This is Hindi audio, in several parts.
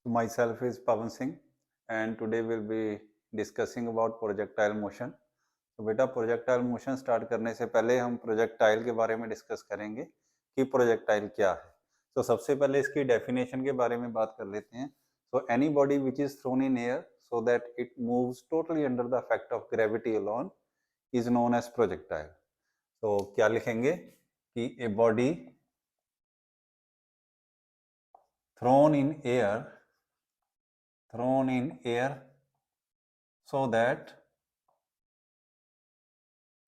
Myself is Pavan Singh and today we'll be discussing about projectile motion. तो बेटा प्रोजेक्टाइल मोशन स्टार्ट करने से पहले हम प्रोजेक्टाइल के बारे में डिस्कस करेंगे कि प्रोजेक्टाइल क्या है। तो सबसे पहले इसकी डेफिनेशन के बारे में बात कर लेते हैं। So anybody which is thrown in air so that it moves totally under the effect of gravity alone is known as projectile. तो क्या लिखेंगे कि a body thrown in air so that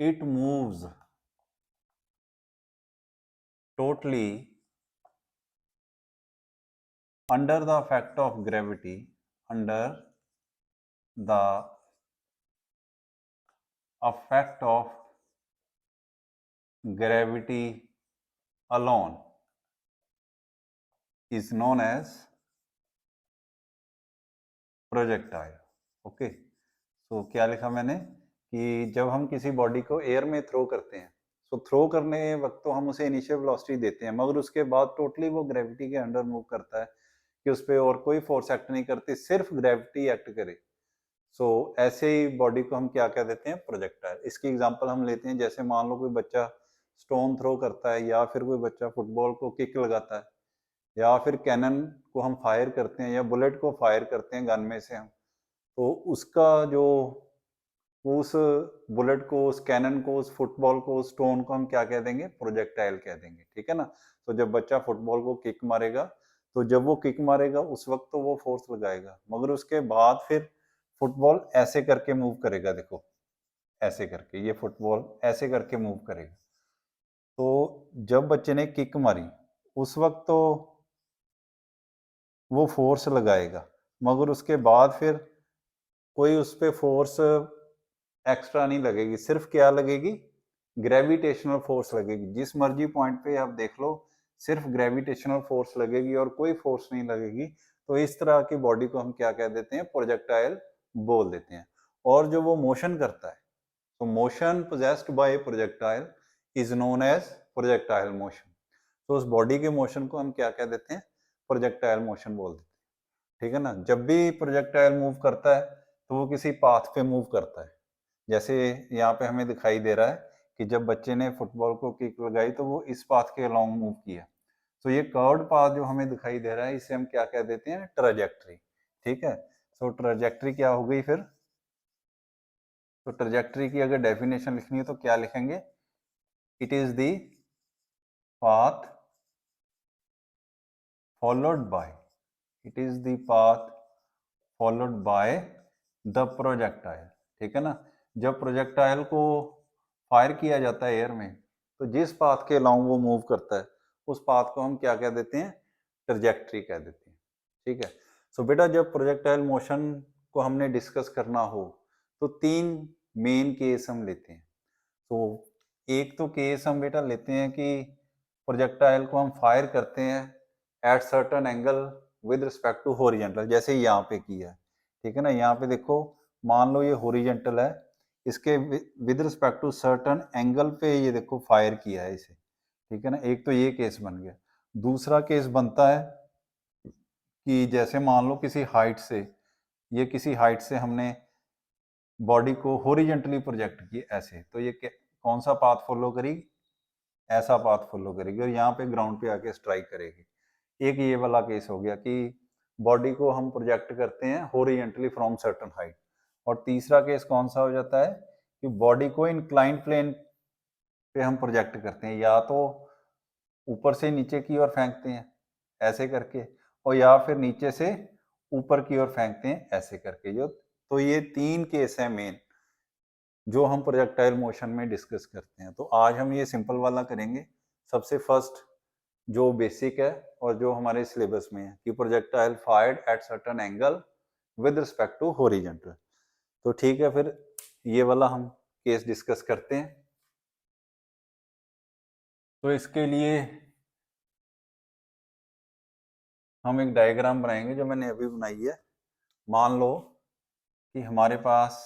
it moves totally under the effect of gravity alone is known as projectile. Okay, तो क्या लिखा मैंने कि जब हम किसी बॉडी को एयर में थ्रो करते हैं, तो थ्रो करने वक्त तो हम उसे इनिशियल वेलोसिटी देते हैं, मगर उसके बाद टोटली वो ग्रेविटी के अंडर मूव करता है कि उस पर और कोई फोर्स एक्ट नहीं करती, सिर्फ ग्रेविटी एक्ट करे। सो ऐसे ही बॉडी को हम क्या कह देते हैं? प्रोजेक्टाइल। इसकी एग्जांपल हम लेते हैं, जैसे मान लो कोई बच्चा स्टोन थ्रो करता है, या फिर कोई बच्चा फुटबॉल को किक लगाता है, या फिर कैनन को हम फायर करते हैं, या बुलेट को फायर करते हैं गन में से हम, तो उसका जो उस बुलेट को, उस कैनन को, उस फुटबॉल को, उस स्टोन को हम क्या कह देंगे? प्रोजेक्टाइल कह देंगे। ठीक है ना? तो जब बच्चा फुटबॉल को किक मारेगा, तो जब वो किक मारेगा उस वक्त तो वो फोर्स लगाएगा, मगर उसके बाद फिर फुटबॉल ऐसे करके मूव करेगा। देखो, ऐसे करके ये फुटबॉल ऐसे करके मूव करेगा। तो जब बच्चे ने किक मारी उस वक्त तो वो फोर्स लगाएगा, मगर उसके बाद फिर कोई उस पर फोर्स एक्स्ट्रा नहीं लगेगी, सिर्फ क्या लगेगी? ग्रेविटेशनल फोर्स लगेगी। जिस मर्जी पॉइंट पे आप देख लो, सिर्फ ग्रेविटेशनल फोर्स लगेगी और कोई फोर्स नहीं लगेगी। तो इस तरह की बॉडी को हम क्या कह देते हैं? प्रोजेक्टाइल बोल देते हैं। और जो वो मोशन करता है, तो motion possessed by projectile is known as projectile motion. तो उस बॉडी के मोशन को हम क्या कह देते हैं? प्रोजेक्टाइल मोशन बोल देते हैं। ठीक है ना? जब भी प्रोजेक्टाइल मूव करता है तो वो किसी पाथ पे मूव करता है। जैसे यहाँ पे हमें दिखाई दे रहा है कि जब बच्चे ने फुटबॉल को किक लगाई तो वो इस पाथ के अलोंग मूव किया। तो ये कर्व्ड पाथ जो हमें दिखाई दे रहा है, इसे हम क्या कह देते हैं? ट्रैजेक्टरी। ठीक है? सो ट्रैजेक्टरी क्या हो गई फिर? तो ट्रैजेक्टरी की अगर डेफिनेशन लिखनी है तो क्या लिखेंगे? It is the path followed by the projectile. ठीक है ना? जब प्रोजेक्टाइल को फायर किया जाता है एयर में, तो जिस पाथ के अलोंग वो मूव करता है उस पाथ को हम क्या कह देते हैं? ट्रैजेक्टरी कह देते हैं। ठीक है? सो बेटा, जब प्रोजेक्टाइल मोशन को हमने डिस्कस करना हो तो तीन मेन केस हम लेते हैं। तो एक तो केस हम बेटा लेते हैं कि प्रोजेक्टाइल को हम फायर करते हैं at certain angle with respect to horizontal, जैसे यहाँ पे किया है। ठीक है ना? यहाँ पे देखो, मान लो ये हॉरिजॉन्टल है, इसके with respect to certain angle पे ये देखो फायर किया है इसे। ठीक है ना? एक तो ये केस बन गया। दूसरा केस बनता है कि जैसे मान लो किसी हाइट से हमने बॉडी को हॉरिजॉन्टली प्रोजेक्ट किया ऐसे, तो ये कौन सा पाथ फॉलो करेगी? ऐसा पाथ फॉलो करेगी और यहाँ पे ग्राउंड पे आके स्ट्राइक करेगी। एक ये वाला केस हो गया कि बॉडी को हम प्रोजेक्ट करते हैं हॉरिजॉन्टली फ्रॉम सर्टेन हाइट। और तीसरा केस कौन सा हो जाता है कि बॉडी को इंक्लाइंड प्लेन पे हम प्रोजेक्ट करते हैं, या तो ऊपर से नीचे की ओर फेंकते हैं ऐसे करके, और या फिर नीचे से ऊपर की ओर फेंकते हैं ऐसे करके। जो तो ये तीन केस हैं मेन जो हम प्रोजेक्टाइल मोशन में डिस्कस करते हैं। तो आज हम ये सिंपल वाला करेंगे। सबसे फर्स्ट जो बेसिक है और जो हमारे सिलेबस में है कि projectile fired at certain angle with respect to horizontal. तो ठीक है, फिर ये वाला हम केस डिस्कस करते हैं। तो इसके लिए हम एक डायग्राम बनाएंगे जो मैंने अभी बनाई है। मान लो कि हमारे पास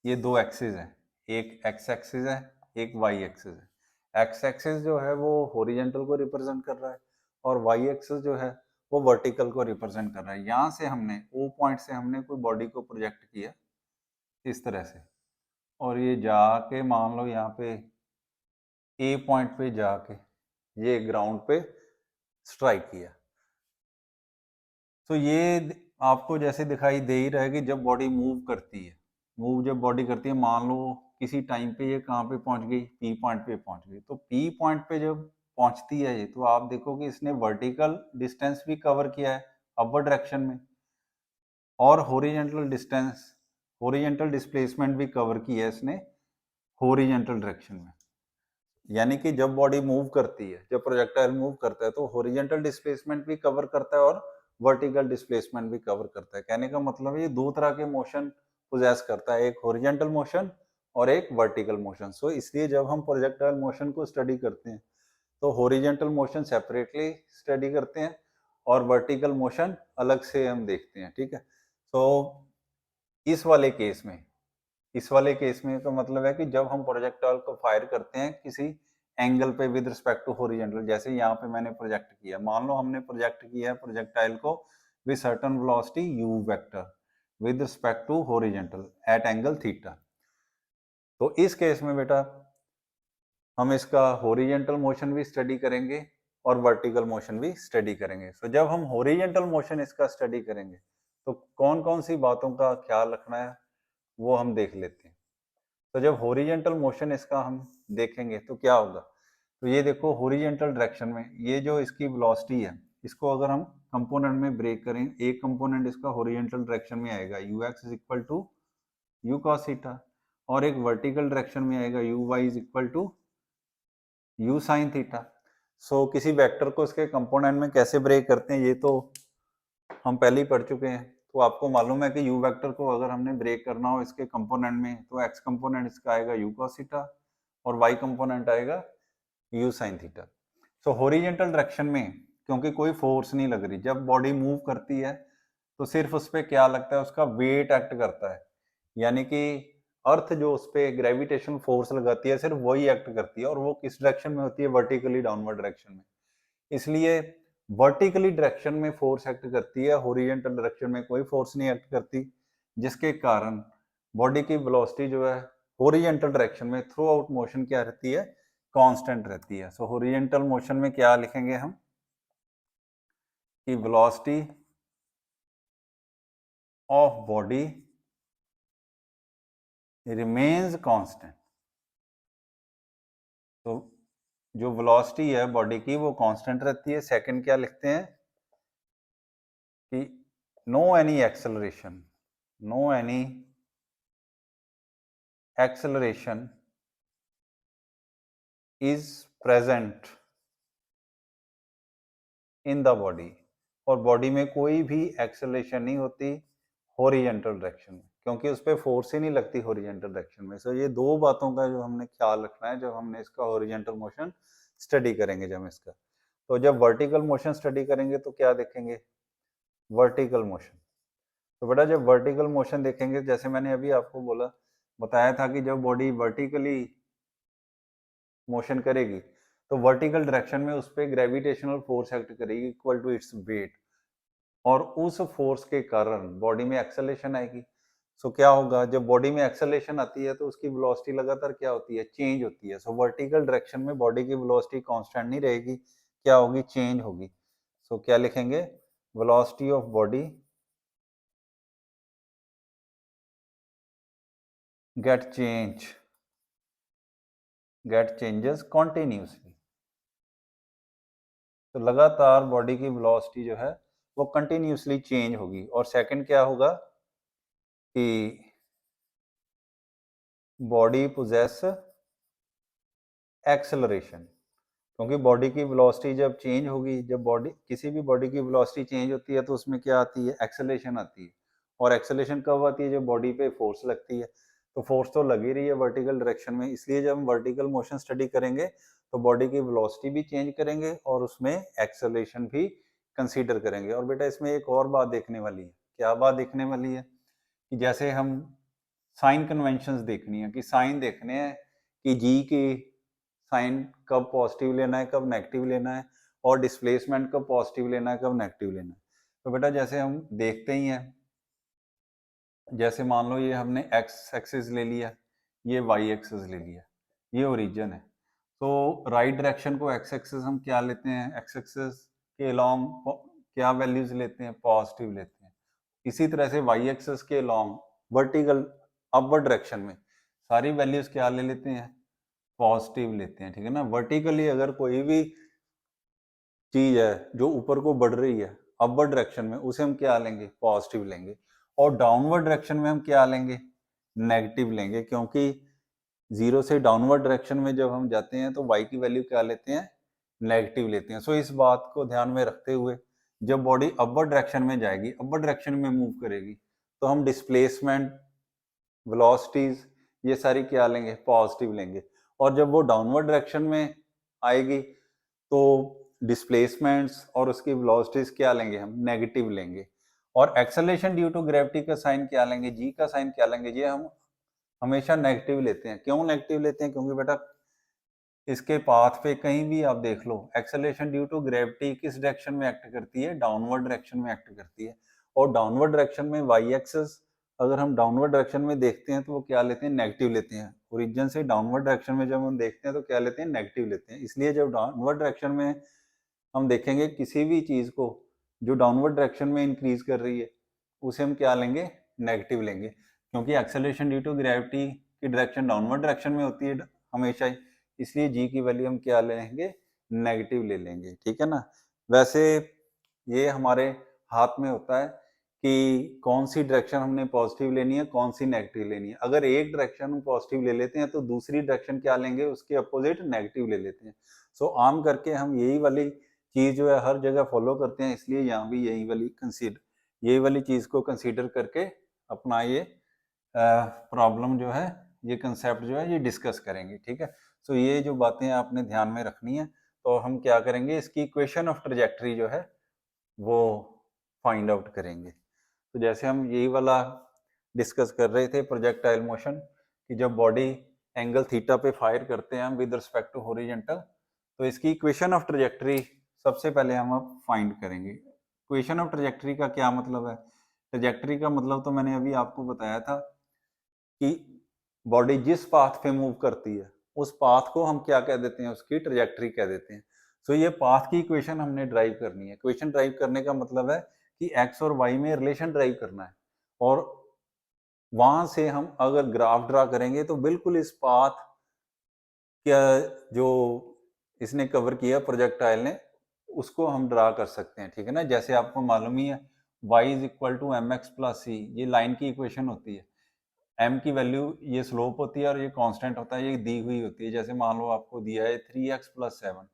ये दो एक्सिस हैं, एक एक्स एक्सिस है, एक वाई एक्सिस है। एक्स एक्सिस जो है वो हॉरिजॉन्टल को रिप्रेजेंट कर रहा है और वाई एक्सिस जो है वो वर्टिकल को रिप्रेजेंट कर रहा है। यहाँ से हमने ओ पॉइंट से हमने कोई बॉडी को प्रोजेक्ट किया इस तरह से, और ये जाके मान लो यहाँ पे ए पॉइंट पे जाके ये ग्राउंड पे स्ट्राइक किया। तो ये आपको जैसे दिखाई दे ही रहा है कि जब बॉडी मूव करती है, जब बॉडी करती है, मान लो किसी टाइम पे ये कहाँ पे पहुंच गई, पी पॉइंट पे पहुंच गई। तो पी पॉइंट पे जब पहुंचती है ये, तो आप देखो कि इसने वर्टिकल डिस्टेंस भी कवर किया है अपवर्ड डायरेक्शन में, और हॉरिजॉन्टल डिस्प्लेसमेंट भी कवर किया है इसने हॉरिजॉन्टल डायरेक्शन में। यानी कि जब बॉडी मूव करती है, जब प्रोजेक्टाइल मूव करता है, तो हॉरिजॉन्टल डिस्प्लेसमेंट भी कवर करता है और वर्टिकल डिस्प्लेसमेंट भी कवर करता है। कहने का मतलब ये दो तरह के मोशन पोजेस करता है, एक हॉरिजॉन्टल मोशन और एक वर्टिकल मोशन। सो इसलिए जब हम प्रोजेक्टाइल मोशन को स्टडी करते हैं तो हॉरिजॉन्टल मोशन सेपरेटली स्टडी करते हैं और वर्टिकल मोशन अलग से हम देखते हैं, ठीक है। तो इस वाले केस में तो मतलब है कि जब हम प्रोजेक्टाइल को फायर करते हैं किसी एंगल पे विद रिस्पेक्ट टू हॉरिजॉन्टल, जैसे यहाँ पे मैंने प्रोजेक्ट किया, मान लो हमने प्रोजेक्ट किया है प्रोजेक्टाइल को with certain velocity u vector with respect to horizontal at angle theta. तो इस केस में बेटा हम इसका हॉरिजॉन्टल मोशन भी स्टडी करेंगे और वर्टिकल मोशन भी स्टडी करेंगे। तो जब हम हॉरिजॉन्टल मोशन इसका स्टडी करेंगे तो कौन कौन सी बातों का ख्याल रखना है वो हम देख लेते हैं। तो जब हॉरिजॉन्टल मोशन इसका हम देखेंगे तो क्या होगा, तो ये देखो हॉरिजॉन्टल डायरेक्शन में ये जो इसकी वेलोसिटी है, इसको अगर हम कंपोनेंट में ब्रेक करें, एक कंपोनेंट इसका हॉरिजॉन्टल डायरेक्शन में आएगा ux is equal to u cos theta, और एक वर्टिकल डायरेक्शन में आएगा uy is equal to u sin theta. So किसी वेक्टर को इसके कंपोनेंट में कैसे ब्रेक करते हैं ये तो हम पहले ही पढ़ चुके हैं। तो आपको मालूम है कि u वेक्टर को अगर हमने ब्रेक करना हो इसके कंपोनेंट में, तो x कंपोनेंट इसका आएगा u cos थीटा और y कंपोनेंट आएगा u sin थीटा। सो हॉरिजॉन्टल डायरेक्शन में क्योंकि कोई फोर्स नहीं लग रही, जब बॉडी मूव करती है तो सिर्फ उस पर क्या लगता है, उसका वेट एक्ट करता है। यानी कि अर्थ जो उस पर ग्रेविटेशन फोर्स लगाती है सिर्फ वही एक्ट करती है, और वो किस डायरेक्शन में होती है, वर्टिकली डाउनवर्ड डायरेक्शन में। इसलिए वर्टिकली डायरेक्शन में फोर्स एक्ट करती है, हॉरिजॉन्टल डायरेक्शन में कोई फोर्स नहीं एक्ट करती, जिसके कारण बॉडी की वेलोसिटी जो है हॉरिजॉन्टल डायरेक्शन में थ्रू आउट मोशन क्या रहती है, कांस्टेंट रहती है। सो हॉरिजॉन्टल मोशन में क्या लिखेंगे हम कि velocity of body remains constant. तो जो वेलोसिटी है बॉडी की वो कांस्टेंट रहती है। सेकंड क्या लिखते हैं कि no any acceleration is present in the body, और बॉडी में कोई भी एक्सेलरेशन नहीं होती हॉरिजॉन्टल डायरेक्शन में, क्योंकि उस पर फोर्स ही नहीं लगती हॉरिजॉन्टल डायरेक्शन में। सो ये दो बातों का जो हमने ख्याल रखना है जब हमने इसका हॉरिजॉन्टल मोशन स्टडी करेंगे। जब इसका तो जब वर्टिकल मोशन स्टडी करेंगे तो क्या देखेंगे, वर्टिकल मोशन। तो बेटा जब वर्टिकल मोशन देखेंगे, जैसे मैंने अभी आपको बताया था कि जब बॉडी वर्टिकली मोशन करेगी तो वर्टिकल डायरेक्शन में उस पर ग्रेविटेशनल फोर्स एक्ट करेगी इक्वल टू इट्स वेट, और उस फोर्स के कारण बॉडी में एक्सेलरेशन आएगी। सो क्या होगा, जब बॉडी में एक्सेलरेशन आती है तो उसकी वेलोसिटी लगातार क्या होती है, चेंज होती है। सो वर्टिकल डायरेक्शन में बॉडी की वेलोसिटी कांस्टेंट नहीं रहेगी, क्या होगी, चेंज होगी। सो क्या लिखेंगे, velocity of body get changes continuously. तो लगातार बॉडी की वेलोसिटी जो है वो कंटिन्यूसली चेंज होगी। और सेकंड क्या होगा कि बॉडी पोजेस एक्सेलरेशन, क्योंकि बॉडी की वेलोसिटी जब चेंज होगी, जब बॉडी किसी भी बॉडी की वेलोसिटी चेंज होती है तो उसमें क्या आती है, एक्सेलरेशन आती है। और एक्सेलरेशन कब आती है, जब बॉडी पे फोर्स लगती है। तो फोर्स तो लग ही रही है वर्टिकल डायरेक्शन में, इसलिए जब हम वर्टिकल मोशन स्टडी करेंगे तो बॉडी की वेलोसिटी भी चेंज करेंगे और उसमें एक्सेलरेशन भी कंसीडर करेंगे। और बेटा इसमें एक और बात देखने वाली है, क्या बात देखने वाली है कि जैसे हम साइन कन्वेंशंस देखनी है, कि साइन देखने हैं कि जी की साइन कब पॉजिटिव लेना है कब नेगेटिव लेना है, और डिस्प्लेसमेंट कब पॉजिटिव लेना है कब नेगेटिव लेना है। तो बेटा जैसे हम देखते ही हैं, जैसे मान लो ये हमने एक्स एक्सिस ले लिया, ये वाई एक्सिस ले लिया, ये ओरिजिन है। तो राइट डायरेक्शन को एक्स एक्सिस हम क्या लेते हैं, एक्स एक्सिस के अलोंग क्या वैल्यूज लेते हैं, पॉजिटिव लेते हैं। इसी तरह से वाई एक्सिस के अलोंग वर्टिकल अपवर्ड डायरेक्शन में सारी वैल्यूज क्या ले लेते हैं, पॉजिटिव लेते हैं, ठीक है ना। वर्टिकली अगर कोई भी चीज है जो ऊपर को बढ़ रही है अपवर्ड डायरेक्शन में, उसे हम क्या लेंगे, पॉजिटिव लेंगे। और डाउनवर्ड डायरेक्शन में हम क्या लेंगे, नेगेटिव लेंगे, क्योंकि जीरो से डाउनवर्ड डायरेक्शन में जब हम जाते हैं तो y की वैल्यू क्या लेते हैं, नेगेटिव लेते हैं। सो इस बात को ध्यान में रखते हुए जब बॉडी अपवर्ड डायरेक्शन में जाएगी, अपवर्ड डायरेक्शन में मूव करेगी, तो हम डिस्प्लेसमेंट, वेलोसिटीज, ये सारी क्या लेंगे, पॉजिटिव लेंगे। और जब वो डाउनवर्ड डायरेक्शन में आएगी तो डिस्प्लेसमेंट्स और उसकी वेलोसिटीज क्या लेंगे, हम नेगेटिव लेंगे। और एक्सेलरेशन ड्यू टू ग्रेविटी का साइन क्या लेंगे, जी का साइन क्या लेंगे, ये हम हमेशा नेगेटिव लेते हैं। क्यों नेगेटिव लेते हैं, क्योंकि बेटा इसके पाथ पे कहीं भी आप देख लो, एक्सेलरेशन ड्यू टू ग्रेविटी किस डायरेक्शन में एक्ट करती है, डाउनवर्ड डायरेक्शन में एक्ट करती है। और डाउनवर्ड डायरेक्शन में वाई एक्सिस अगर हम डाउनवर्ड डायरेक्शन में देखते हैं तो वो क्या लेते हैं, नेगेटिव लेते हैं। ओरिजिन से डाउनवर्ड डायरेक्शन में जब हम देखते हैं तो क्या लेते हैं, नेगेटिव लेते हैं। इसलिए जब डाउनवर्ड डायरेक्शन में हम देखेंगे किसी भी चीज को जो डाउनवर्ड डायरेक्शन में इंक्रीज कर रही है, उसे हम क्या लेंगे, नेगेटिव लेंगे, क्योंकि एक्सेलरेशन ड्यू टू ग्रेविटी की डायरेक्शन डाउनवर्ड डायरेक्शन में होती है हमेशा ही। इसलिए जी की वैल्यू हम क्या लेंगे, नेगेटिव ले लेंगे, ठीक है ना। वैसे ये हमारे हाथ में होता है कि कौन सी डायरेक्शन हमने पॉजिटिव लेनी है, कौन सी नेगेटिव लेनी है। अगर एक डायरेक्शन हम पॉजिटिव ले लेते हैं तो दूसरी डायरेक्शन क्या लेंगे, उसके अपोजिट नेगेटिव ले लेते हैं। सो आम करके हम यही वाली चीज जो है हर जगह फॉलो करते हैं, इसलिए यहाँ भी यही वाली चीज को कंसीडर करके अपना ये प्रॉब्लम जो है, ये कंसेप्ट जो है ये डिस्कस करेंगे, ठीक है। सो ये जो बातें आपने ध्यान में रखनी है। तो हम क्या करेंगे, इसकी इक्वेशन ऑफ ट्रेजेक्टरी जो है वो फाइंड आउट करेंगे। तो जैसे हम यही वाला डिस्कस कर रहे थे प्रोजेक्टाइल मोशन, कि जब बॉडी एंगल थीटा पे फायर करते हैं हम विद रिस्पेक्ट टू हॉरिजॉन्टल, तो इसकी इक्वेशन ऑफ ट्रेजेक्टरी सबसे पहले हम अब फाइंड करेंगे। इक्वेशन ऑफ ट्रेजेक्टरी का क्या मतलब है, ट्रेजेक्टरी का मतलब तो मैंने अभी आपको बताया था कि बॉडी जिस पाथ पे मूव करती है उस पाथ को हम क्या कह देते हैं, उसकी ट्रेजेक्टरी कह देते हैं। सो ये पाथ की इक्वेशन हमने ड्राइव करनी है। इक्वेशन ड्राइव करने का मतलब है कि एक्स और वाई में रिलेशन ड्राइव करना है, और वहां से हम अगर ग्राफ ड्रा करेंगे तो बिल्कुल इस पाथ क्या जो इसने कवर किया प्रोजेक्टाइल ने, उसको हम ड्रा कर सकते हैं, ठीक है ना। जैसे आपको मालूम ही है y is equal to m x plus c, ये लाइन की इक्वेशन होती है। m की वैल्यू ये स्लोप होती है और ये कांस्टेंट होता है, ये दी हुई होती है। जैसे मान लो आपको दिया है 3x प्लस 7,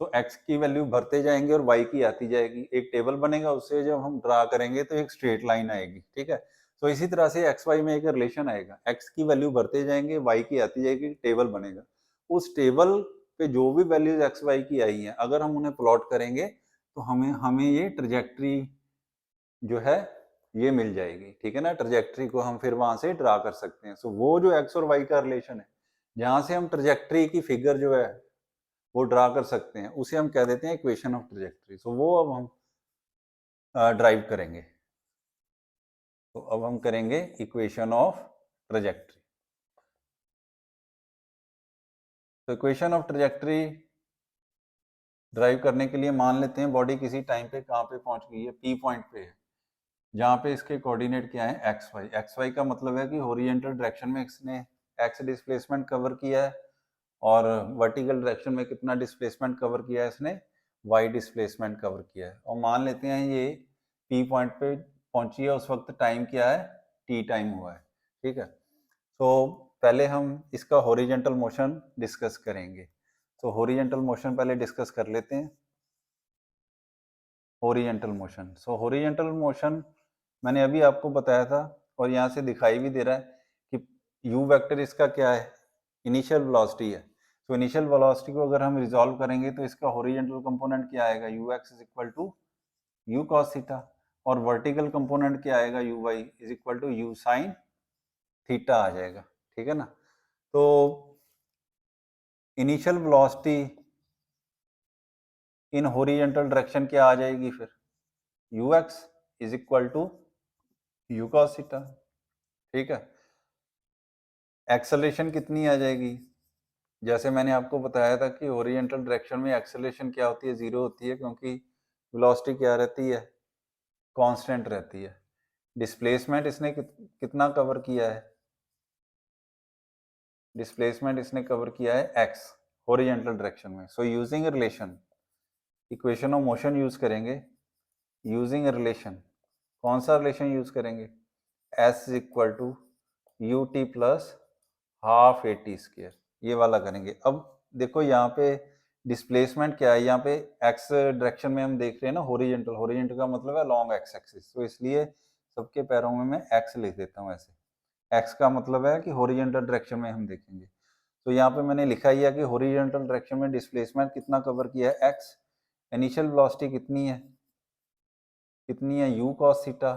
तो x की वैल्यू भरते जाएंगे और y की आती जाएगी, एक टेबल बनेगा, उससे जब हम ड्रा करेंगे तो एक स्ट्रेट लाइन आएगी, ठीक है। तो इसी तरह से एक्स वाई में एक रिलेशन आएगा, x की वैल्यू भरते जाएंगे, y की आती जाएगी, टेबल बनेगा। उस टेबल पे जो भी वैल्यूज एक्स वाई की आई हैं, अगर हम उन्हें प्लॉट करेंगे तो हमें हमें ये ट्रेजेक्टरी जो है ये मिल जाएगी, ठीक है ना। ट्रेजेक्टरी को हम फिर वहां से ड्रा कर सकते हैं। सो वो जो एक्स और वाई का रिलेशन है, जहां से हम ट्रेजेक्टरी की फिगर जो है वो ड्रा कर सकते हैं, उसे हम कह देते हैं इक्वेशन ऑफ ट्रेजेक्टरी। सो वो अब हम ड्राइव करेंगे। तो अब हम करेंगे इक्वेशन ऑफ ट्रेजेक्टरी। तो इक्वेशन ऑफ ट्रेजेक्टरी ड्राइव करने के लिए मान लेते हैं बॉडी किसी टाइम पे कहाँ पे पहुंच गई है, पी पॉइंट पे है, जहाँ पे इसके कोऑर्डिनेट क्या है, एक्स वाई। एक्स वाई का मतलब है कि हॉरिजॉन्टल डायरेक्शन में इसने एक्स डिस्प्लेसमेंट कवर किया है, और वर्टिकल डायरेक्शन में कितना डिस्प्लेसमेंट कवर किया है इसने, वाई डिस्प्लेसमेंट कवर किया है। और मान लेते हैं ये पी पॉइंट पे पहुंची है, उस वक्त टाइम क्या है, टी टाइम हुआ है, ठीक है। तो पहले हम इसका हॉरिजॉन्टल मोशन डिस्कस करेंगे। तो हॉरिजॉन्टल मोशन पहले डिस्कस कर लेते हैं। हॉरिजॉन्टल मोशन, सो हॉरिजॉन्टल मोशन मैंने अभी आपको बताया था, और यहाँ से दिखाई भी दे रहा है कि u वेक्टर इसका क्या है, इनिशियल वेलोसिटी है। तो इनिशियल वेलोसिटी को अगर हम रिजॉल्व करेंगे तो इसका हॉरिजॉन्टल कंपोनेंट क्या आएगा, ux is equal to u cos theta, और वर्टिकल कंपोनेंट क्या आएगा, uy is equal to u sin theta आ जाएगा, ठीक है ना। तो initial velocity in horizontal direction क्या आ जाएगी फिर, ux is equal to u cos theta, ठीक है। एक्सेलरेशन कितनी आ जाएगी, जैसे मैंने आपको बताया था कि ओरिएंटल डायरेक्शन में एक्सेलरेशन क्या होती है, जीरो होती है, क्योंकि वेलोसिटी क्या रहती है, कांस्टेंट रहती है। डिस्प्लेसमेंट इसने कितना कवर किया है, डिस्प्लेसमेंट इसने कवर किया है x ओरिएंटल डायरेक्शन में। So using relation, equation of motion use करेंगे, यूजिंग रिलेशन, कौन सा रिलेशन यूज करेंगे, s is equal to u t plus half a t square, ये वाला करेंगे। अब देखो यहाँ पे डिस्प्लेसमेंट क्या है, यहाँ पे x डायरेक्शन में हम देख रहे हैं ना, हॉरिजॉन्टल, हॉरिजॉन्टल का मतलब है लॉन्ग x एक्सिस, तो इसलिए सबके पैरों में मैं x लिख देता हूँ ऐसे, x का मतलब है कि हॉरिजॉन्टल डायरेक्शन में हम देखेंगे। तो यहाँ पे मैंने लिखा ही है कि हॉरिजॉन्टल डायरेक्शन में डिस्प्लेसमेंट कितना कवर किया है, x, इनिशियल वेलोसिटी कितनी है, u cos थीटा,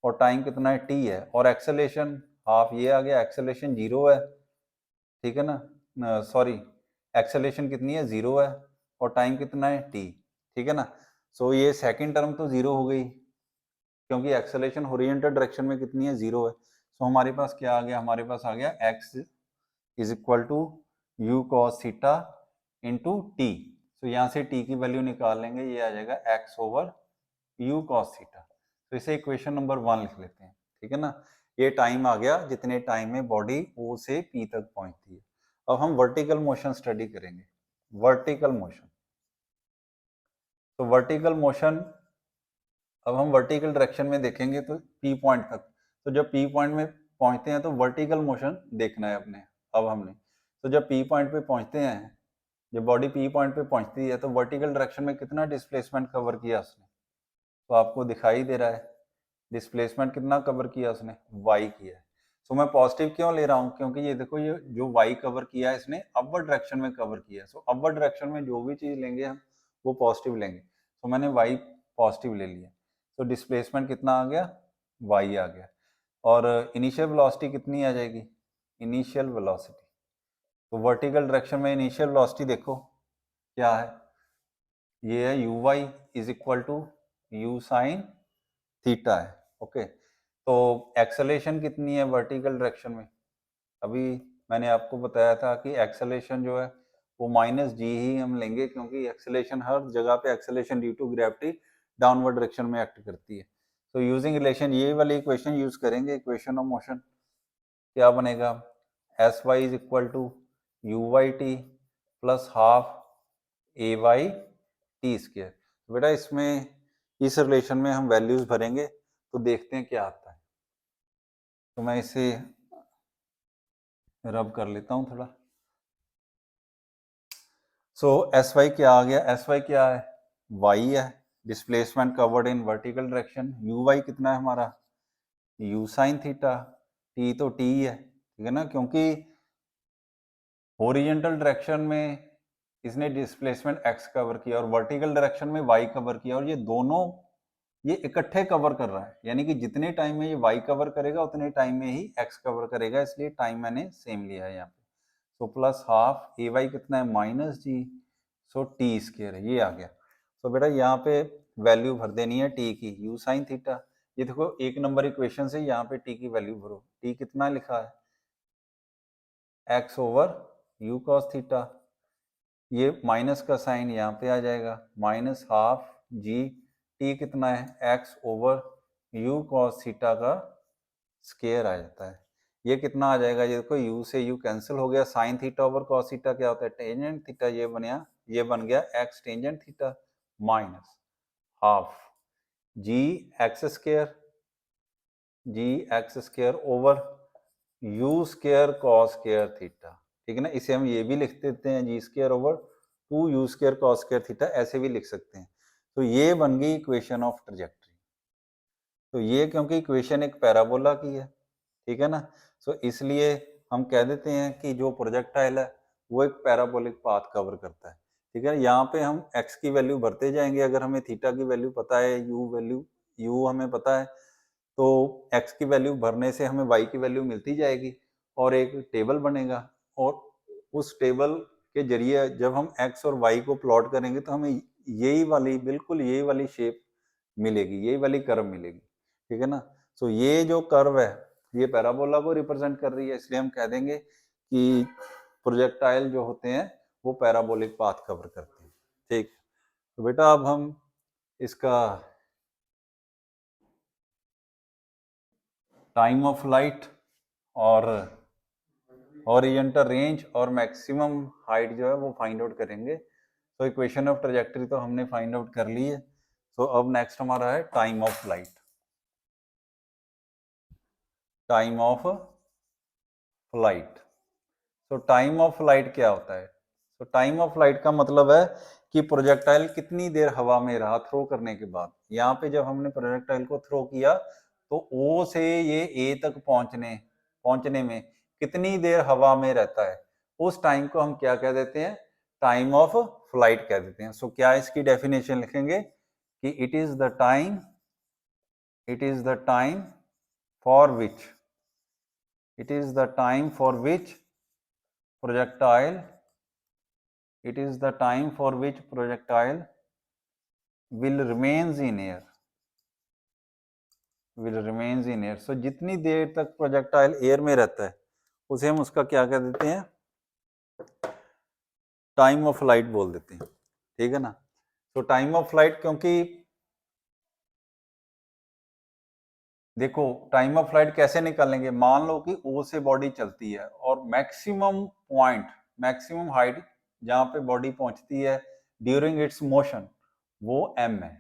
और टाइम कितना है, t है, और एक्सेलेरेशन हाफ, ये आ गया, एक्सेलेरेशन जीरो है, ठीक है ना, सॉरी, एक्सेलेरेशन कितनी है, जीरो है, और टाइम कितना है, t, ठीक है ना। सो ये सेकंड टर्म तो जीरो हो गई, क्योंकि एक्सेलेरेशन हॉरिजॉन्टल डायरेक्शन में कितनी है, जीरो है। सो हमारे पास क्या आ गया, हमारे पास आ गया x is equal to u cos theta into t. तो यहाँ से t की वैल्यू निकाल लेंगे, ये आ जाएगा x over you cos theta. तो इसे इक्वेशन नंबर 1 लिख लेते हैं, ठीक है ना। ये टाइम आ गया जितने टाइम में बॉडी O से P तक पहुंचती है। अब हम वर्टिकल मोशन स्टडी करेंगे, वर्टिकल मोशन। तो वर्टिकल मोशन, अब हम वर्टिकल डायरेक्शन में देखेंगे तो P पॉइंट तक, तो जब P पॉइंट में पहुंचते हैं तो वर्टिकल मोशन देखना है अपने, अब हमने, तो जब P पॉइंट पे पहुंचते हैं, जब बॉडी P पॉइंट पे पहुंचती है तो वर्टिकल डायरेक्शन में कितना डिस्प्लेसमेंट कवर किया उसने, तो आपको दिखाई दे रहा है डिस्प्लेसमेंट कितना कवर किया उसने, y किया है। सो मैं पॉजिटिव क्यों ले रहा हूँ, क्योंकि ये देखो, ये जो y कवर किया है इसने अपवर्ड डायरेक्शन में कवर किया है। सो अपवर्ड डायरेक्शन में जो भी चीज लेंगे हम वो पॉजिटिव लेंगे, तो मैंने y पॉजिटिव ले लिया। तो डिस्प्लेसमेंट कितना आ गया, y आ गया, और इनिशियल वेलोसिटी कितनी आ जाएगी, इनिशियल वेलोसिटी, तो वर्टिकल डायरेक्शन में इनिशियल वेलोसिटी देखो क्या है, ये है u y is equal to u sine theta है, ओके। तो एक्सेलेरेशन कितनी है वर्टिकल डायरेक्शन में, अभी मैंने आपको बताया था कि एक्सेलेरेशन जो है वो माइनस जी ही हम लेंगे, क्योंकि एक्सेलेरेशन हर जगह पे acceleration due to gravity downward direction में एक्ट करती है। तो यूजिंग रिलेशन ये वाली इक्वेशन यूज करेंगे, इक्वेशन ऑफ मोशन क्या बनेगा, s y is equal to u y t plus half a y t square. बेटा इसमें, इस रिलेशन में हम वैल्यूज भरेंगे तो देखते हैं क्या आता है। तो मैं इसे रब कर लेता हूं थोड़ा। सो एस वाई क्या आ गया, एस वाई क्या है, वाई है, displacement covered in vertical direction, u y कितना है हमारा, यू साइन थीटा, टी तो टी है, ठीक है ना, क्योंकि हॉरिजॉन्टल डायरेक्शन में इसने डिस्प्लेसमेंट एक्स कवर किया और वर्टिकल डायरेक्शन में वाई कवर किया, और ये दोनों ये इकट्ठे कवर कर रहा है, यानी कि जितने टाइम में ये y कवर करेगा उतने टाइम में ही x कवर करेगा, इसलिए टाइम मैंने सेम लिया है यहाँ पे। So plus half a Y कितना है, माइनस जी, सो टी स्क्र है, ये आ गया। तो बेटा यहाँ पे वैल्यू भर देनी है t की, यू साइन थीटा, ये देखो एक नंबर इक्वेशन से यहाँ पे t की वैल्यू भरो, t कितना लिखा है, x over you cos theta, ये माइनस का साइन यहाँ पे आ जाएगा, माइनस हाफ जी, टी कितना है, x over you cos theta का स्केयर आ जाता है, ये कितना आ जाएगा, ये देखो u से u कैंसिल हो गया, sine theta over cos theta क्या होता है, टेंजेंट थीटा, ये बन गया x tangent theta minus half g x square over u square cos square theta, ठीक है ना। इसे हम ये भी लिख देते हैं g square over 2 u square cos square theta, ऐसे भी लिख सकते हैं। तो ये बन गई इक्वेशन ऑफ ट्रजेक्टरी। तो ये क्योंकि इक्वेशन एक पैराबोला की है, ठीक है ना, सो इसलिए हम कह देते हैं कि जो प्रोजेक्टाइल है वो एक पैराबोलिक पाथ कवर करता है, ठीक है। यहाँ पे हम x की वैल्यू भरते जाएंगे, अगर हमें थीटा की वैल्यू पता है, u हमें पता है, तो x की वैल्यू भरने से हमें y की वैल्यू मिलती जाएगी और एक टेबल बनेगा, और उस टेबल के जरिए जब हम x और y को प्लॉट करेंगे तो हमें यही वाली, बिल्कुल यही वाली शेप मिलेगी, यही वाली कर्व मिलेगी, ठीक है ना। सो ये जो कर्व है ये पैराबोला को रिप्रेजेंट कर रही है, इसलिए हम कह देंगे कि प्रोजेक्टाइल जो होते हैं वो पैराबोलिक पाथ कवर करते हैं, ठीक। तो बेटा अब हम इसका टाइम ऑफ लाइट और हॉरिजॉन्टल रेंज और मैक्सिमम हाइट जो है वो फाइंड आउट करेंगे। तो इक्वेशन ऑफ ट्रैजेक्टरी तो हमने फाइंड आउट कर ली है। सो अब नेक्स्ट हमारा है time of flight. Time of flight. तो टाइम ऑफ फ्लाइट क्या होता है? तो टाइम ऑफ फ्लाइट का मतलब है कि प्रोजेक्टाइल कितनी देर हवा में रहा थ्रो करने के बाद। यहाँ पे जब हमने प्रोजेक्टाइल को थ्रो किया तो ओ से ये ए तक पहुंचने में कितनी देर हवा में रहता है, उस टाइम को हम क्या कह देते हैं? टाइम ऑफ फ्लाइट कह देते हैं। सो क्या इसकी डेफिनेशन लिखेंगे कि it is the time for which projectile will remains in air। सो जितनी देर तक प्रोजेक्टाइल एयर में रहता है उसे हम उसका क्या कह देते हैं? टाइम ऑफ फ्लाइट बोल देते हैं, ठीक है ना। तो टाइम ऑफ फ्लाइट, क्योंकि देखो टाइम ऑफ फ्लाइट कैसे निकालेंगे? मान लो कि ओ से बॉडी चलती है और मैक्सिमम हाइट जहां पे बॉडी पहुंचती है ड्यूरिंग इट्स मोशन वो m है,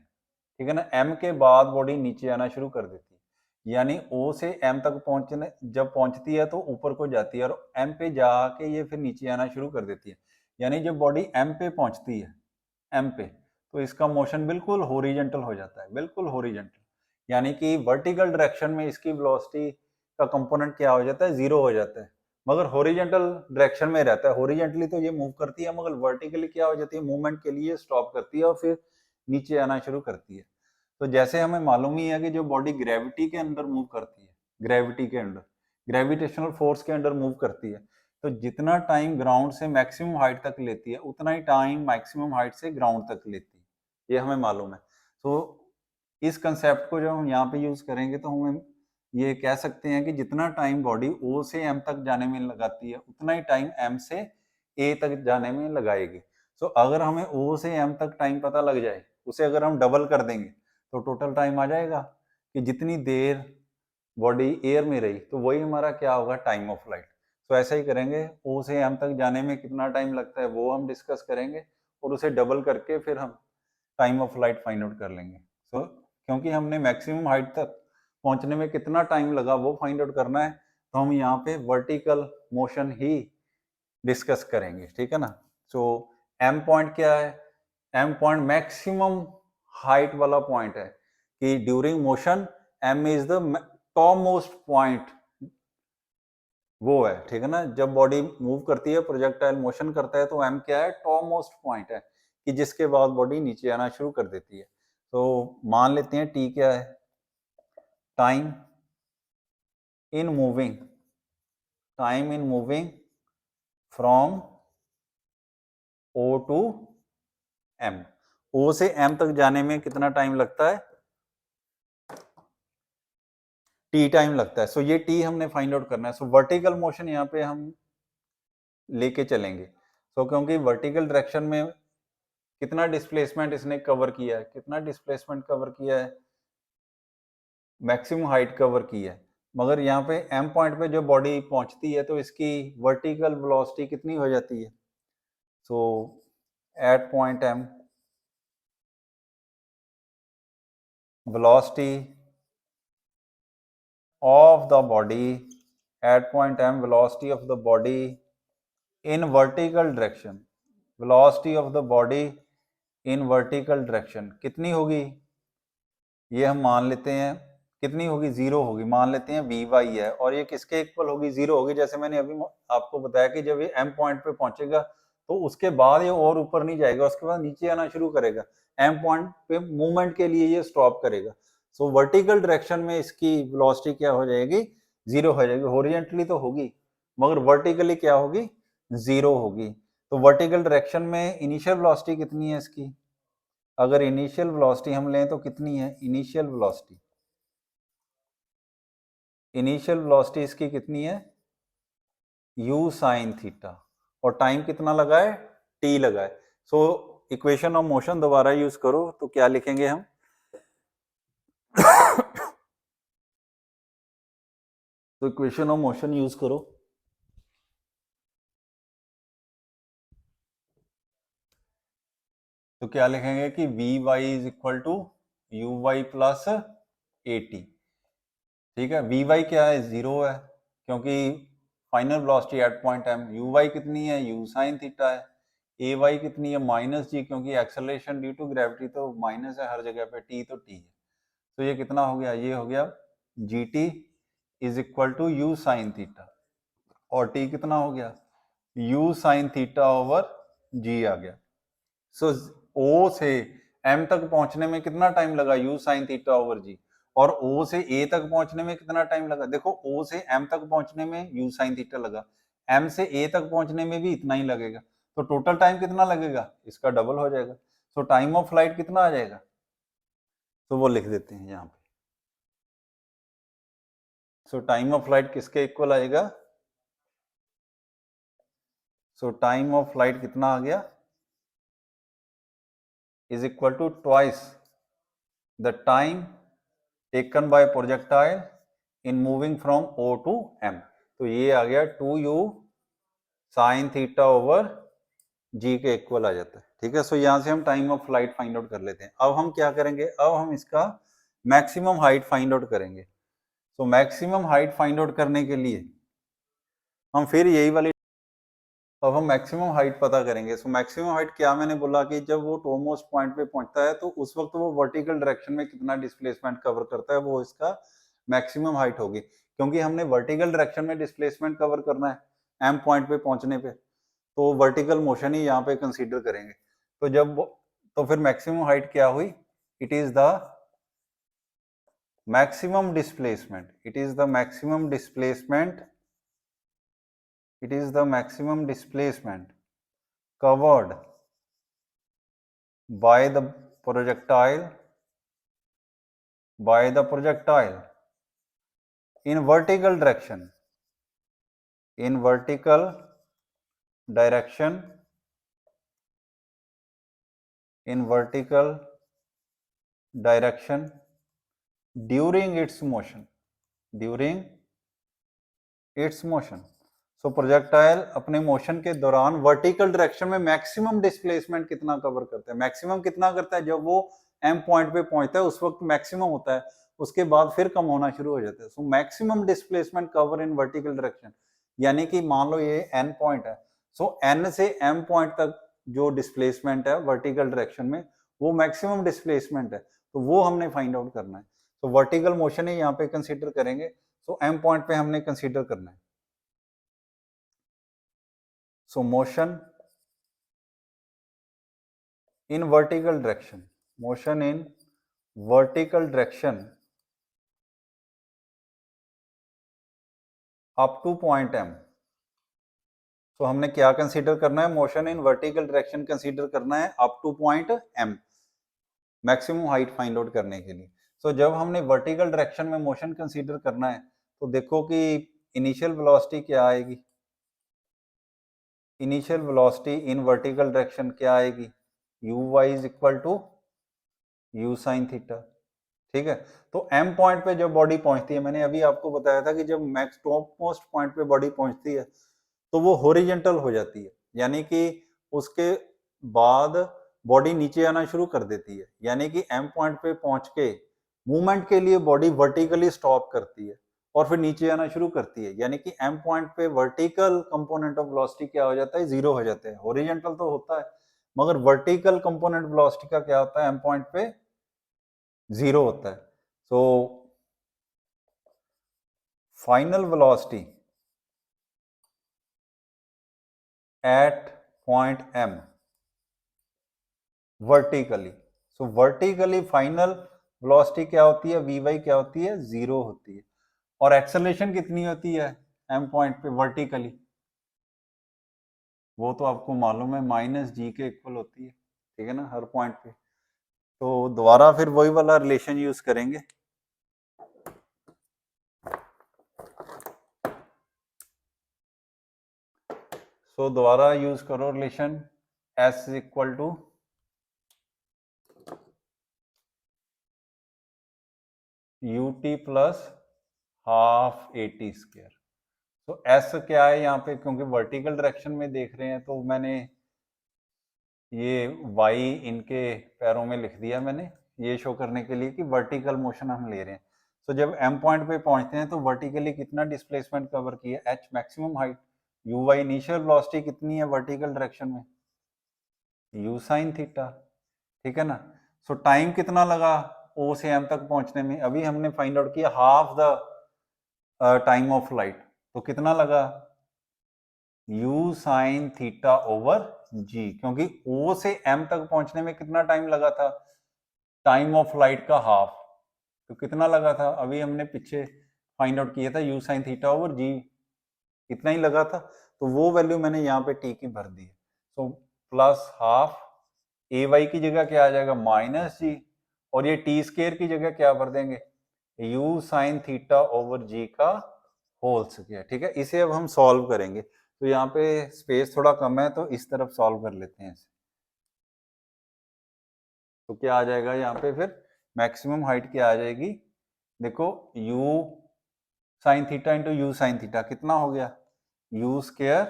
ठीक है ना। m के बाद बॉडी नीचे आना शुरू कर देती है, यानी o से m तक जब पहुंचती है तो ऊपर को जाती है और m पे जाके ये फिर नीचे आना शुरू कर देती है। यानी जब बॉडी m पे पहुंचती है, m पे, तो इसका मोशन बिल्कुल हॉरिजॉन्टल हो जाता है, बिल्कुल हॉरिजॉन्टल। यानी कि वर्टिकल डायरेक्शन में इसकी वेलोसिटी का कंपोनेंट क्या हो जाता है? 0 हो जाता है। मगर हॉरिजॉन्टल डायरेक्शन में रहता है, हॉरिजॉन्टली तो ये मूव करती है, मगर वर्टिकली क्या हो जाती है? मूवमेंट के लिए स्टॉप करती है और फिर नीचे आना शुरू करती है। तो जैसे हमें मालूम ही है कि जो बॉडी ग्रेविटी के अंदर मूव करती है, ग्रेविटी के अंदर, ग्रेविटेशनल फोर्स के अंदर मूव करती है, तो जितना टाइम ग्राउंड से मैक्सिमम हाइट तक लेती है उतना ही टाइम मैक्सिमम हाइट से ग्राउंड तक लेती है, ये हमें मालूम है। तो इस कंसेप्ट को जब हम यहाँ पे यूज करेंगे तो हम ये कह सकते हैं कि जितना टाइम बॉडी ओ से एम तक जाने में लगाती है उतना ही टाइम एम से ए तक जाने में लगाएगी। तो अगर हमें ओ से एम तक टाइम पता लग जाए, उसे अगर हम डबल कर देंगे तो टोटल टाइम आ जाएगा कि जितनी देर बॉडी एयर में रही, तो वही हमारा क्या होगा? Time of flight. तो ऐसा ही करेंगे, ओ से एम तक जाने में कितना टाइम लगता है वो हम डिस्कस करेंगे और उसे डबल करके फिर हम time of flight find out कर लेंगे। तो क्योंकि हमने मैक्सिमम हाइट तक पहुंचने में कितना टाइम लगा वो फाइंड आउट करना है, तो हम यहाँ पे वर्टिकल मोशन ही डिस्कस करेंगे, ठीक है ना। सो एम पॉइंट क्या है? एम पॉइंट मैक्सिमम हाइट वाला पॉइंट है कि during motion M is the topmost point, वो है, ठीक है ना। जब बॉडी मूव करती है, प्रोजेक्टाइल मोशन करता है, तो एम क्या है? टॉप मोस्ट पॉइंट है कि जिसके बाद बॉडी नीचे आना शुरू कर देती है। तो मान लेते हैं टी क्या है? Time in moving from O to M. O से एम तक जाने में कितना टाइम लगता है? टी टाइम लगता है। सो ये टी हमने फाइंड आउट करना है। सो वर्टिकल मोशन यहाँ पे हम लेके चलेंगे। सो क्योंकि वर्टिकल डायरेक्शन में कितना डिस्प्लेसमेंट इसने कवर किया है? कितना डिस्प्लेसमेंट कवर किया है? मैक्सिमम हाइट कवर की है। मगर यहाँ पे एम पॉइंट पे जो बॉडी पहुंचती है तो इसकी वर्टिकल वेलोसिटी कितनी हो जाती है? So at point M velocity of the body at point m, velocity of the body in vertical direction, velocity of the body in vertical direction कितनी होगी? ये हम मान लेते हैं कितनी होगी? 0 होगी। मान लेते हैं वी वाई है और ये किसके इक्वल होगी? 0 होगी। जैसे मैंने अभी आपको बताया कि जब ये एम पॉइंट पे पहुंचेगा तो उसके बाद ये और ऊपर नहीं जाएगा, उसके बाद नीचे आना शुरू करेगा। एम पॉइंट पे मूवमेंट के लिए ये स्टॉप करेगा। सो वर्टिकल डायरेक्शन में इसकी वेलोसिटी क्या हो जाएगी? 0 हो जाएगी। हॉरिजॉन्टली तो होगी मगर वर्टिकली क्या होगी? 0 होगी। तो वर्टिकल डायरेक्शन में इनिशियल वेलोसिटी कितनी है इसकी? अगर इनिशियल वेलोसिटी हम लें तो कितनी है? इनिशियल वेलोसिटी इसकी कितनी है? u साइन थीटा, और टाइम कितना लगा है? t लगा है। सो इक्वेशन ऑफ मोशन दोबारा यूज करो तो क्या लिखेंगे हम? तो इक्वेशन ऑफ मोशन यूज करो तो क्या लिखेंगे कि v y is equal to u y plus a t. ठीक है, वी वाई क्या है? जीरो है, क्योंकि final velocity at point M. U y कितनी है? यू साइन थीटा है। ए वाई कितनी है? माइनस जी, क्योंकि एक्सेलरेशन ड्यू टू ग्रेविटी तो माइनस है हर जगह पे, टी तो टी है। तो ये कितना हो गया? ये हो गया g t is equal to u sine theta, और टी कितना हो गया? U sine theta over g आ गया। सो ओ से एम तक पहुंचने में कितना टाइम लगा? यू साइन थीटा ओवर जी। और ओ से ए तक पहुंचने में कितना टाइम लगा? देखो, ओ से एम तक पहुंचने में यू साइन थीटा लगा, एम से ए तक पहुंचने में भी इतना ही लगेगा, तो टोटल टाइम कितना लगेगा? इसका डबल हो जाएगा। सो टाइम ऑफ फ्लाइट कितना आ जाएगा? तो वो लिख देते हैं यहाँ पे। सो टाइम ऑफ फ्लाइट किसके इक्वल आएगा? सो टाइम ऑफ फ्लाइट कितना आ गया? Is equal to twice the time taken by projectile in moving from O to M. तो ये आ गया 2u साइन थीटा ओवर जी के इक्वल आ जाता है। ठीक है, सो यहां से हम time of flight find out कर लेते हैं। अब हम क्या करेंगे? अब हम इसका मैक्सिमम हाइट फाइंड आउट करेंगे। So maximum height find out करने के लिए हम फिर यही वाली, अब हम मैक्सिमम हाइट पता करेंगे। सो मैक्सिमम हाइट क्या, मैंने बोला कि जब वो टॉपमोस्ट पॉइंट पे पहुंचता है तो उस वक्त वो वर्टिकल डायरेक्शन में कितना डिस्प्लेसमेंट कवर करता है, वो इसका मैक्सिमम हाइट होगी। क्योंकि हमने वर्टिकल डायरेक्शन में डिस्प्लेसमेंट कवर करना है एम पॉइंट पे पहुंचने पे, तो वर्टिकल मोशन ही यहाँ पे कंसीडर करेंगे। तो तो फिर मैक्सिमम हाइट क्या हुई? It is the maximum displacement, it is the maximum displacement covered by the projectile in vertical direction during its motion so projectile अपने मोशन के दौरान वर्टिकल डायरेक्शन में मैक्सिमम डिस्प्लेसमेंट कितना कवर करता है? मैक्सिमम कितना करता है? जब वो एम पॉइंट पे पहुंचता है उस वक्त मैक्सिमम होता है, उसके बाद फिर कम होना शुरू हो जाता है। So maximum displacement cover in vertical direction, यानी कि मान लो ये एन पॉइंट है, सो एन से एम पॉइंट तक जो डिस्प्लेसमेंट है वर्टिकल डायरेक्शन में, वो मैक्सिमम डिस्प्लेसमेंट है, तो वो हमने फाइंड आउट करना है। तो वर्टिकल मोशन ही यहाँ पे कंसीडर करेंगे। सो एम पॉइंट पे हमने कंसीडर करना है। So motion in vertical direction up to point M। तो हमने क्या कंसीडर करना है? Motion in vertical direction consider करना है up to point M, maximum height find out करने के लिए। सो जब हमने वर्टिकल डायरेक्शन में मोशन कंसीडर करना है तो देखो कि इनिशियल वेलोसिटी क्या आएगी? Initial velocity in vertical direction क्या आएगी? U y is equal to u sine theta. ठीक है, तो एम पॉइंट पे जब बॉडी पहुंचती है, मैंने अभी आपको बताया था कि जब मैक्स टॉप मोस्ट पॉइंट पे बॉडी पहुंचती है तो वो हॉरिजॉन्टल हो जाती है, यानी कि उसके बाद बॉडी नीचे आना शुरू कर देती है, यानी कि एम पॉइंट पे पहुंच के मूवमेंट के लिए बॉडी वर्टिकली स्टॉप करती है और फिर नीचे आना शुरू करती है, यानी कि एम पॉइंट पे वर्टिकल कंपोनेंट ऑफ वेलोसिटी क्या हो जाता है? जीरो हो जाता है। हॉरिजॉन्टल तो होता है मगर वर्टिकल कंपोनेंट वेलोसिटी का क्या होता है? एम पॉइंट पे जीरो होता है। So final velocity at point M vertically, so vertically final velocity क्या होती है? वी वाई क्या होती है? जीरो होती है। और एक्सेलरेशन कितनी होती है एम पॉइंट पे वर्टिकली? वो तो आपको मालूम है माइनस जी के इक्वल होती है, ठीक है ना, हर पॉइंट पे। तो दोबारा फिर वही वाला रिलेशन यूज करेंगे। सो दोबारा यूज करो relation s is equal to u t plus half a t square. तो एस क्या है यहाँ पे, क्योंकि वर्टिकल डायरेक्शन में देख रहे हैं तो मैंने ये वाई इनके पैरों में लिख दिया मैंने, ये शो करने के लिए कि वर्टिकल मोशन हम ले रहे हैं। तो जब एम पॉइंट पे पहुंचते हैं तो वर्टिकली कितना डिस्प्लेसमेंट कवर किया, h maximum height, u y initial velocity कितनी है वर्टिकल डायरेक्शन में, यू साइन थीटा, ठीक है ना। सो टाइम कितना लगा ओ से एम तक पहुंचने में, अभी हमने फाइंड आउट किया half the time of light, तो कितना लगा यू साइन थीटा ओवर जी, क्योंकि ओ से एम तक पहुंचने में कितना टाइम लगा था, टाइम ऑफ लाइट का हाफ, तो कितना लगा था अभी हमने पीछे फाइंड आउट किया था यू साइन थीटा ओवर जी, इतना ही लगा था। तो वो वैल्यू मैंने यहाँ पे टी की भर दी है। So plus half a Y की जगह क्या आ जाएगा माइनस जी, और ये टी स्केयर की जगह क्या भर देंगे यू साइन थीटा ओवर जी का होल स्क्वायर, ठीक है। इसे अब हम सॉल्व करेंगे, तो यहाँ पे स्पेस थोड़ा कम है तो इस तरफ सॉल्व कर लेते हैं इसे। तो क्या आ जाएगा यहाँ पे फिर मैक्सिमम हाइट क्या आ जाएगी, देखो u sine theta into u sine theta कितना हो गया, u square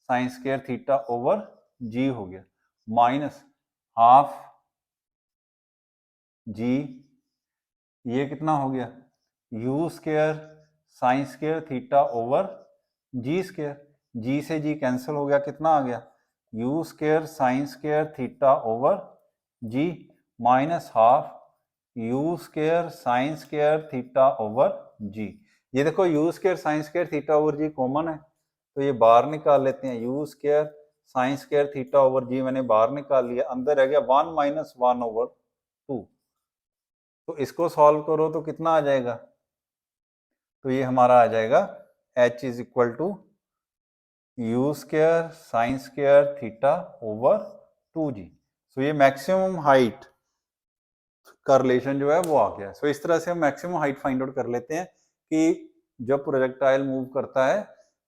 sine square theta over g हो गया, माइनस हाफ जी, ये कितना हो गया u square sine square theta over g square, g से जी कैंसिल हो गया, कितना आ गया u square sine square theta over g, minus half u square sine square theta over g. ये देखो u square sine square theta over जी कॉमन है, तो ये बाहर निकाल लेते हैं, u square sine square theta over g मैंने बाहर निकाल लिया, अंदर रह गया 1 माइनस 1 ओवर 2। तो इसको सॉल्व करो तो कितना आ जाएगा, तो ये हमारा आ जाएगा h is equal to u square sine square theta over 2g। So ये मैक्सिमम हाइट का रिलेशन जो है वो आ गया। सो इस तरह से हम मैक्सिमम हाइट फाइंड आउट कर लेते हैं कि जब प्रोजेक्टाइल मूव करता है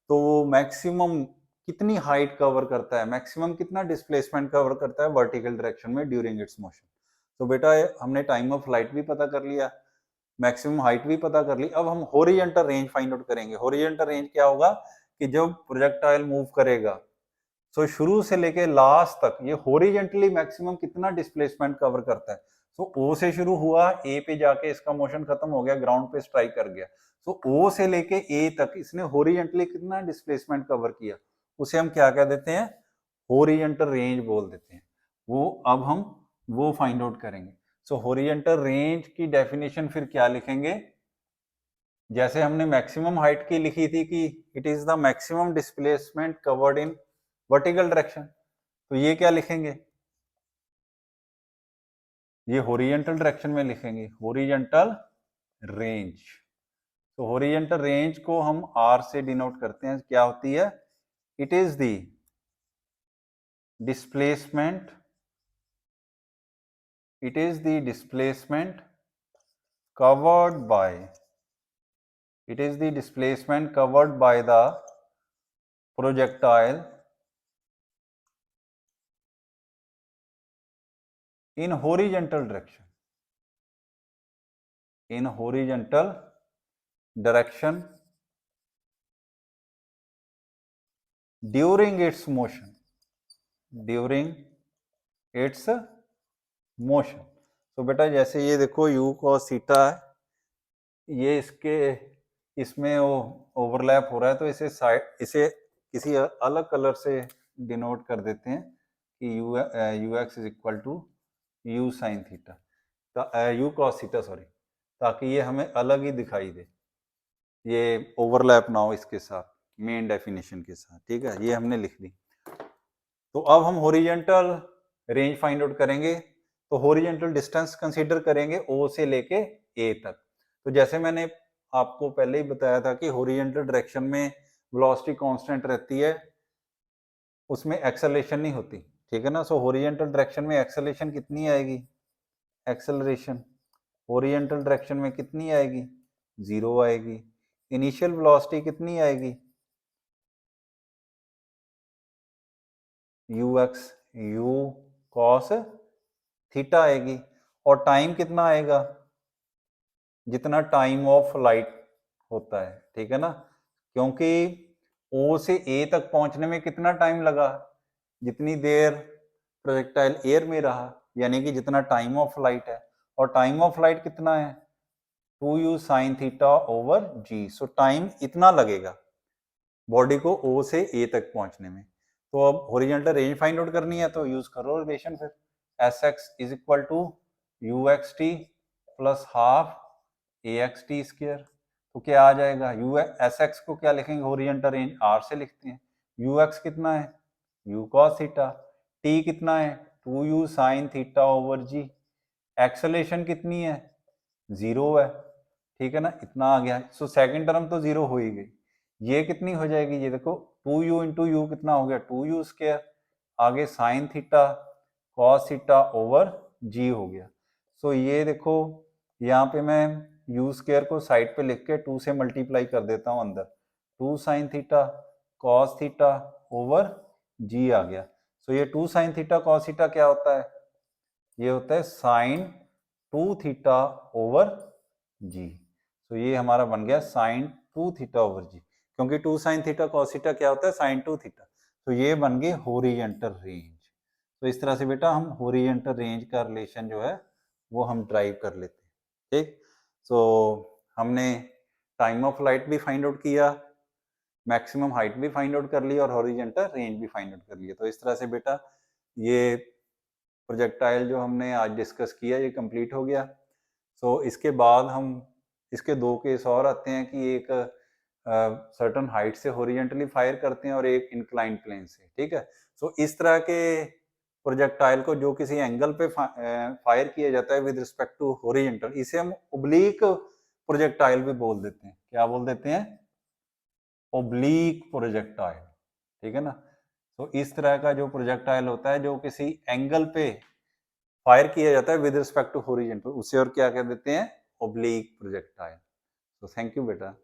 तो वो मैक्सिमम कितनी हाइट कवर करता है, मैक्सिमम कितना डिस्प्लेसमेंट कवर करता है वर्टिकल डायरेक्शन में ड्यूरिंग इट्स मोशन। तो बेटा हमने टाइम ऑफ फ्लाइट भी पता कर लिया, मैक्सिमम हाइट भी पता कर ली, अब हम हॉरिजॉन्टल रेंज फाइंड आउट करेंगे। हॉरिजॉन्टल रेंज क्या होगा कि जब प्रोजेक्टाइल मूव करेगा तो शुरू से लेके लास्ट तक ये हॉरिजॉन्टली मैक्सिमम कितना डिस्प्लेसमेंट कवर करता है। तो ओ से शुरू हुआ, ए पे जाके इसका मोशन खत्म हो गया, ग्राउंड पे स्ट्राइक कर गया, तो ओ से लेके ए तक इसने हॉरिजॉन्टली कितना डिस्प्लेसमेंट कवर किया, उसे हम क्या कह देते हैं हॉरिजॉन्टल रेंज बोल देते हैं। वो अब हम वो फाइंड आउट करेंगे। सो हॉरिजॉन्टल रेंज की डेफिनेशन फिर क्या लिखेंगे, जैसे हमने मैक्सिमम हाइट की लिखी थी कि it is the maximum displacement covered in vertical direction, तो ये क्या लिखेंगे, ये हॉरिजॉन्टल डायरेक्शन में लिखेंगे हॉरिजॉन्टल रेंज। तो हॉरिजॉन्टल रेंज को हम आर से डिनोट करते हैं, क्या होती है, it is the displacement, it is the displacement covered by, it is the displacement covered by the projectile in horizontal direction, in horizontal direction during its motion, during its motion। तो बेटा जैसे ये देखो u cos थीटा है, ये इसके इसमें वो ओवरलैप हो रहा है, तो इसे साइड, इसे किसी अलग कलर से डिनोट कर देते हैं कि u x is equal to u sine theta, u cos theta sorry, ताकि ये हमें अलग ही दिखाई दे, ये ओवरलैप ना हो इसके साथ मेन डेफिनेशन के साथ, ठीक है, ये हमने लिख दी। तो अब हम हॉरिजॉन्टल रेंज फाइंड आउट करेंगे, तो हॉरिजॉन्टल डिस्टेंस कंसीडर करेंगे ओ से लेके ए तक। तो जैसे मैंने आपको पहले ही बताया था कि हॉरिजॉन्टल डायरेक्शन में वेलोसिटी कांस्टेंट रहती है उसमें एक्सेलरेशन नहीं होती, ठीक है ना। सो हॉरिजॉन्टल डायरेक्शन में एक्सेलरेशन कितनी आएगी, एक्सेलरेशन ओरिएंटल डायरेक्शन में कितनी आएगी, 0 आएगी। इनिशियल वेलोसिटी कितनी आएगी, ux u cos थीटा आएगी। और टाइम कितना आएगा, जितना टाइम ऑफ फ्लाइट होता है, ठीक है ना। क्योंकि O से A तक पहुंचने में कितना टाइम लगा, जितनी देर प्रोजेक्टाइल एयर में रहा, यानी कि जितना टाइम ऑफ फ्लाइट है। और टाइम ऑफ फ्लाइट कितना है, 2u sin theta over g। सो टाइम इतना लगेगा बॉडी को O से A तक पहुंचने में। तो अब हॉरिजॉन्टल रेंज फाइंड आउट करनी है तो यूज करो रिलेशन फिर, Sx is equal to uxt plus half axt square. तो क्या आ जाएगा, Sx को क्या लिखेंगे, हॉरिजॉन्टल रेंज r से लिखते हैं। ux कितना है, u cos थीटा। t कितना है, 2u sin theta over g। Acceleration कितनी है, 0 है, ठीक है ना, इतना आ गया। सो सेकंड टर्म तो 0 हो ही गई। ये कितनी हो जाएगी, ये देखो 2u इंटू यू कितना हो गया, 2u स्क्वायर। आगे sine theta cos theta over g हो गया। सो ये देखो यहाँ पे मैं u स्क्वायर को साइड पे लिख के 2 से मल्टीप्लाई कर देता हूँ अंदर, 2 sine theta cos theta over g आ गया। सो ये 2 साइन थीटा कॉस थीटा क्या होता है, ये होता है साइन 2 थीटा ओवर जी। तो ये हमारा बन गया साइन 2 थीटा ओवर जी, क्योंकि 2 साइन थीटा कॉस थीटा क्या होता है, साइन 2 थीटा। तो ये बन गई हॉरिजॉन्टल रेंज। तो इस तरह से बेटा हम हॉरिजॉन्टल रेंज का रिलेशन जो है वो हम ड्राइव कर लेते हैं, ठीक। सो हमने टाइम ऑफ फ्लाइट भी फाइंड आउट किया, मैक्सिमम हाइट भी फाइंड आउट कर ली और हॉरिजॉन्टल रेंज भी फाइंड आउट कर लिया। तो इस तरह से बेटा ये प्रोजेक्टाइल जो हमने आज डिस्कस किया ये कंप्लीट हो गया। सो इसके बाद हम इसके 2 केस और आते हैं कि एक सर्टन हाइट से हॉरिजॉन्टली फायर करते हैं और एक इंक्लाइन प्लेन से, ठीक है। सो इस तरह के प्रोजेक्टाइल को जो किसी एंगल पे फायर किया जाता है विद रिस्पेक्ट टू हॉरिजॉन्टल, इसे हम ओब्लीक प्रोजेक्टाइल भी बोल देते हैं। क्या बोल देते हैं, ओब्लीक प्रोजेक्टाइल, ठीक है ना। तो इस तरह का जो प्रोजेक्टाइल होता है जो किसी एंगल पे फायर किया जाता है विद रिस्पेक्ट टू हॉरिजॉन्टल, उसे और क्या कह देते हैं, ओब्लीक प्रोजेक्टाइल। तो थैंक यू बेटा।